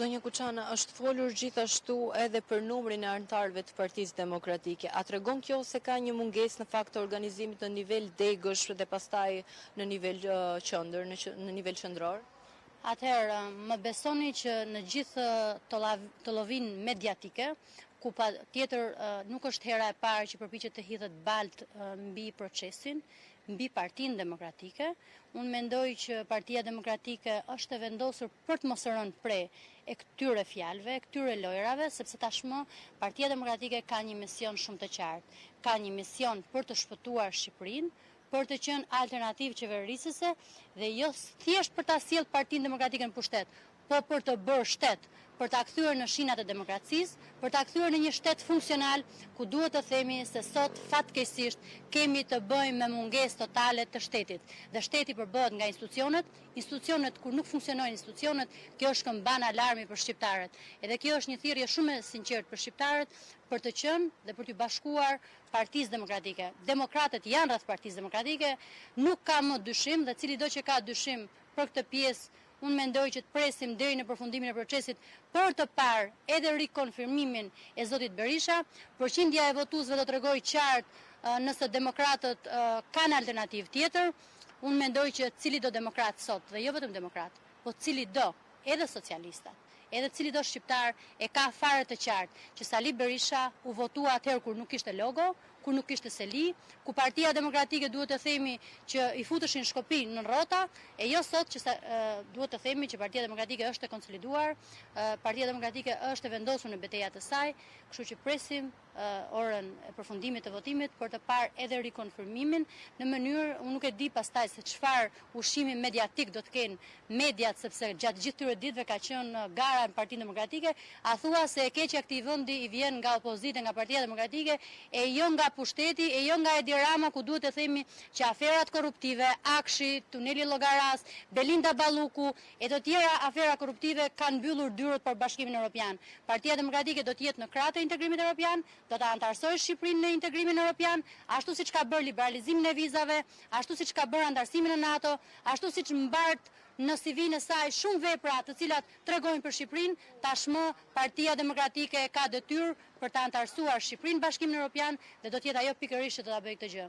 Zonja Kuçana, është folur gjithashtu edhe për numrin e anëtarëve të Partisë Demokratike. A tregon kjo se ka një mungesë në fakt të organizimit në nivel degësh dhe pastaj në nivel qendër, në nivel qendror? Atëherë, më besoni që në gjithë të lovin mediatike, ku pa tjetër nuk është hera e parë që përpiqet të hidhet balt mbi procesin, mbi Partinë Demokratike, unë mendoj që Partia Demokratike është e vendosur për të mos rënë pre e këtyre fjalëve, e këtyre lojrave, sepse tashmë Partia Demokratike ka një mision shumë të qartë. Ka një mision për të shpëtuar Shqipërinë, për të qenë alternativë qeverisëse dhe jo thjesht për ta sjellë Partinë Demokratike në pushtet, po për të bërë shtet, për ta kthyer në shinat e demokracisë, për ta kthyer në një shtet funksional ku duhet të themi se sot fatkeqësisht kemi të bëjmë me mungesë totale të shtetit. Dhe shteti përbëhet nga institucionet kur nuk funksionojnë institucionet, kjo është këmban alarmi për shqiptarët. Edhe kjo është një thirrje shumë e sinqertë për shqiptarët për të qenë dhe për të bashkuar Partisë Demokratike. Demokratët janë rreth Partisë Demokratike, nuk ka më dyshim dhe cili do që ka dyshim për këtë pjesë, unë mendoj që të presim deri në përfundimin e procesit për të parë edhe rikonfirmimin e zotit Berisha. Përqindja e votuesve do t'rregojë qartë nëse demokratët kanë alternativë tjetër. Unë mendoj që cili do demokrat sot, dhe jo vetëm demokrat, po cili do, edhe socialistat, edhe cili do shqiptar e ka fare të qartë që Sali Berisha u votua atëherë kur nuk kishte logo, kur nuk kishte seli, ku Partia Demokratike duhet të themi që i futeshin Shkopin në rrota, e jo sot që duhet të themi që Partia Demokratike është e konsoliduar, Partia Demokratike është e vendosur në betejat e saj, kështu që presim orën e përfundimit të votimit për të parë edhe rikonfirmimin në mënyrë, unë nuk e di pastaj se çfarë ushqimi mediatik do të kenë mediat, sepse gjatë gjithë këtyre ditëve ka qenë gara në Partinë Demokratike, a thua se e keqja këtij vendi i vjen nga opozita, nga Partia Demokratike, e jo nga pushteti, e jo nga Edi Rama, ku duhet të themi që aferat korruptive, Akshi, tuneli Llogaras, Belinda Balluku e të tjera afera korruptive kanë mbyllur dyrët për Bashkimin Evropian. Partia Demokratike do të jetë në krah të integrimit evropian, do ta antarësojë Shqipërinë në integrimin evropian, ashtu siç ka bërë liberalizimin e vizave, ashtu siç ka bërë antarësimin në NATO, ashtu siç mbart në CV-n e saj shumë vepra të cilat tregojnë për Shqipërinë. Tashmë Partia Demokratike ka detyrë për të antarësuar Shqipërinë në Bashkimin Evropian dhe do të jetë ajo pikërisht që do ta bëjë këtë gjë.